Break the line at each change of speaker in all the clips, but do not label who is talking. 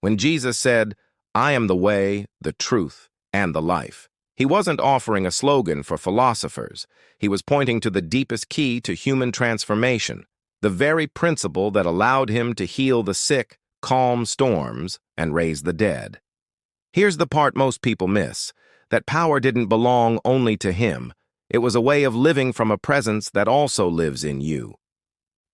When Jesus said, "I am the way, the truth, and the life," he wasn't offering a slogan for philosophers. He was pointing to the deepest key to human transformation, the very principle that allowed him to heal the sick, calm storms, and raise the dead. Here's the part most people miss, that power didn't belong only to him. It was a way of living from a presence that also lives in you.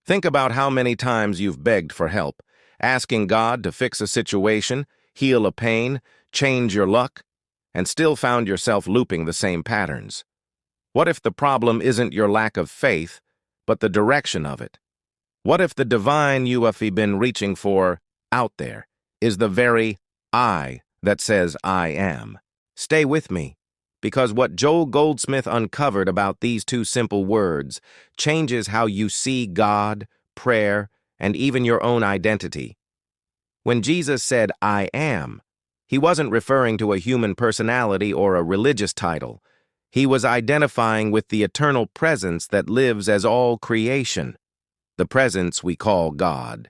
Think about how many times you've begged for help, asking God to fix a situation, heal a pain, change your luck, and still found yourself looping the same patterns. What if the problem isn't your lack of faith, but the direction of it? What if the divine you have been reaching for out there is the very I that says I am? Stay with me, because what Joel Goldsmith uncovered about these two simple words changes how you see God, prayer, and even your own identity. When Jesus said, "I am," he wasn't referring to a human personality or a religious title. He was identifying with the eternal presence that lives as all creation, the presence we call God.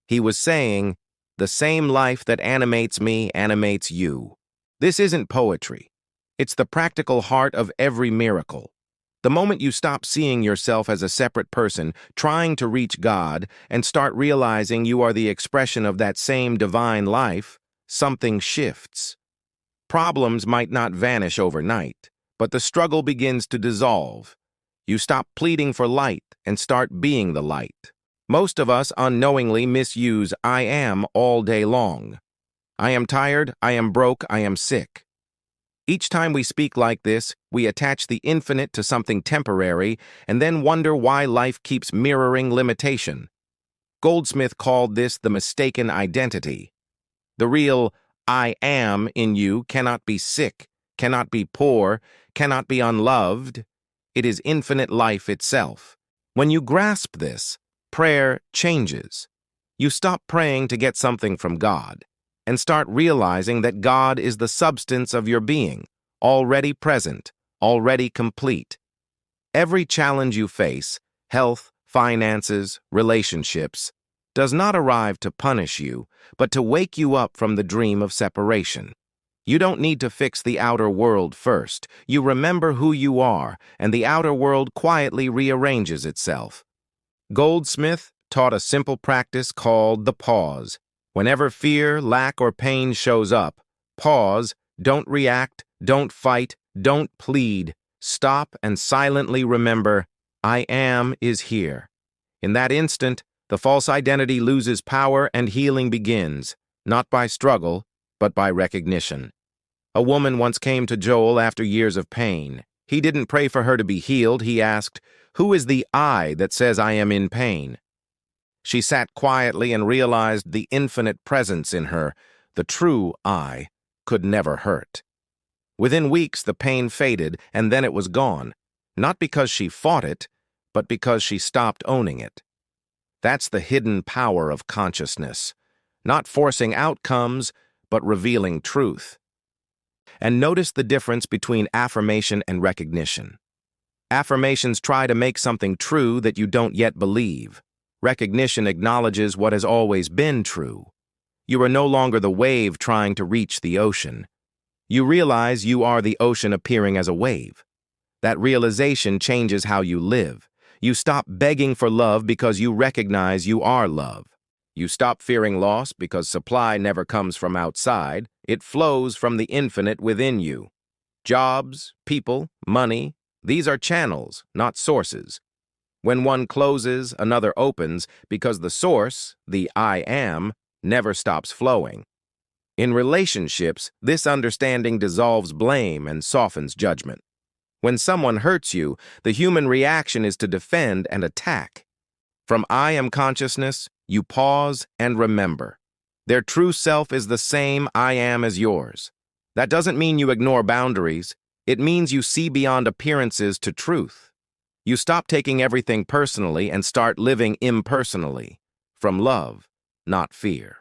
He was saying, "The same life that animates me animates you." This isn't poetry. It's the practical heart of every miracle. The moment you stop seeing yourself as a separate person trying to reach God and start realizing you are the expression of that same divine life, something shifts. Problems might not vanish overnight, but the struggle begins to dissolve. You stop pleading for light and start being the light. Most of us unknowingly misuse "I am" all day long. I am tired, I am broke, I am sick. Each time we speak like this, we attach the infinite to something temporary and then wonder why life keeps mirroring limitation. Goldsmith called this the mistaken identity. The real "I am" in you cannot be sick, cannot be poor, cannot be unloved. It is infinite life itself. When you grasp this, prayer changes. You stop praying to get something from God and start realizing that God is the substance of your being, already present, already complete. Every challenge you face, health, finances, relationships, does not arrive to punish you, but to wake you up from the dream of separation. You don't need to fix the outer world first. You remember who you are, and the outer world quietly rearranges itself. Goldsmith taught a simple practice called the pause. Whenever fear, lack, or pain shows up, pause, don't react, don't fight, don't plead. Stop and silently remember, "I am" is here. In that instant, the false identity loses power and healing begins, not by struggle, but by recognition. A woman once came to Joel after years of pain. He didn't pray for her to be healed. He asked, "Who is the I that says I am in pain?" She sat quietly and realized the infinite presence in her, the true I, could never hurt. Within weeks, the pain faded, and then it was gone, not because she fought it, but because she stopped owning it. That's the hidden power of consciousness, not forcing outcomes, but revealing truth. And notice the difference between affirmation and recognition. Affirmations try to make something true that you don't yet believe. Recognition acknowledges what has always been true. You are no longer the wave trying to reach the ocean. You realize you are the ocean appearing as a wave. That realization changes how you live. You stop begging for love because you recognize you are love. You stop fearing loss because supply never comes from outside. It flows from the infinite within you. Jobs, people, money, these are channels, not sources. When one closes, another opens because the source, the I am, never stops flowing. In relationships, this understanding dissolves blame and softens judgment. When someone hurts you, the human reaction is to defend and attack. From I am consciousness, you pause and remember. Their true self is the same I am as yours. That doesn't mean you ignore boundaries. It means you see beyond appearances to truth. You stop taking everything personally and start living impersonally, from love, not fear.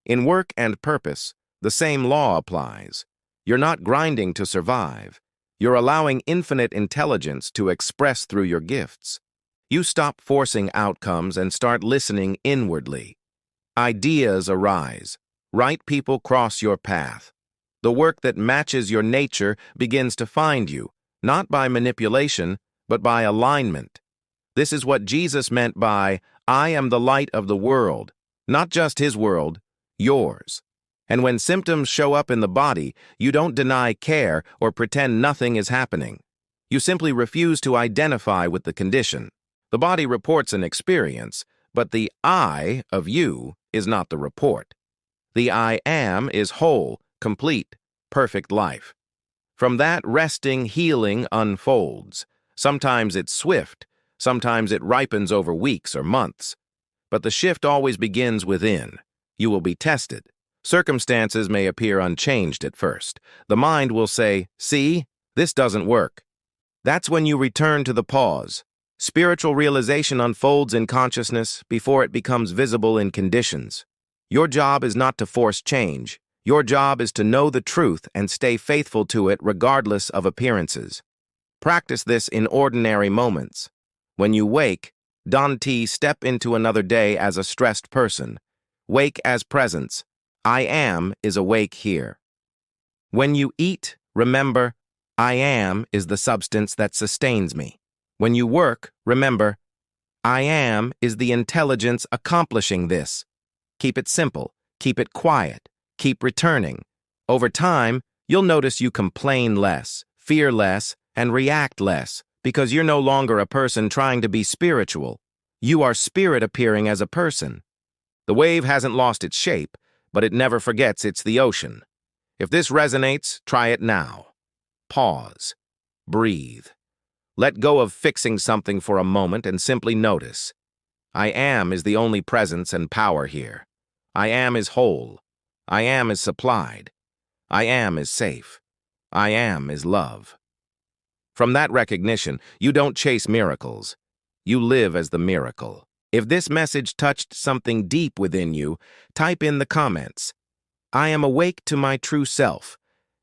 In work and purpose, the same law applies. You're not grinding to survive. You're allowing infinite intelligence to express through your gifts. You stop forcing outcomes and start listening inwardly. Ideas arise. Right people cross your path. The work that matches your nature begins to find you, not by manipulation, but by alignment. This is what Jesus meant by, "I am the light of the world," not just his world, yours. And when symptoms show up in the body, you don't deny care or pretend nothing is happening. You simply refuse to identify with the condition. The body reports an experience, but the I of you is not the report. The I am is whole, complete, perfect life. From that, resting healing unfolds. Sometimes it's swift, sometimes it ripens over weeks or months. But the shift always begins within. You will be tested. Circumstances may appear unchanged at first. The mind will say, "See, this doesn't work." That's when you return to the pause. Spiritual realization unfolds in consciousness before it becomes visible in conditions. Your job is not to force change. Your job is to know the truth and stay faithful to it regardless of appearances. Practice this in ordinary moments. When you wake, don't step into another day as a stressed person. Wake as presence. I am is awake here. When you eat, remember, I am is the substance that sustains me. When you work, remember, I am is the intelligence accomplishing this. Keep it simple, keep it quiet, keep returning. Over time, you'll notice you complain less, fear less, and react less, because you're no longer a person trying to be spiritual. You are spirit appearing as a person. The wave hasn't lost its shape, but it never forgets it's the ocean. If this resonates, try it now. Pause. Breathe. Let go of fixing something for a moment and simply notice. I am is the only presence and power here. I am is whole. I am is supplied. I am is safe. I am is love. From that recognition, you don't chase miracles. You live as the miracle. If this message touched something deep within you, type in the comments, "I am awake to my true self."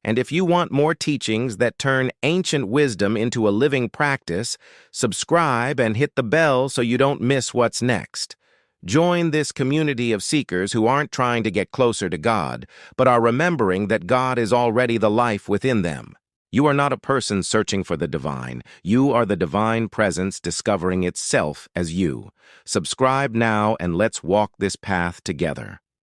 And if you want more teachings that turn ancient wisdom into a living practice, subscribe and hit the bell so you don't miss what's next. Join this community of seekers who aren't trying to get closer to God, but are remembering that God is already the life within them. You are not a person searching for the divine. You are the divine presence discovering itself as you. Subscribe now and let's walk this path together.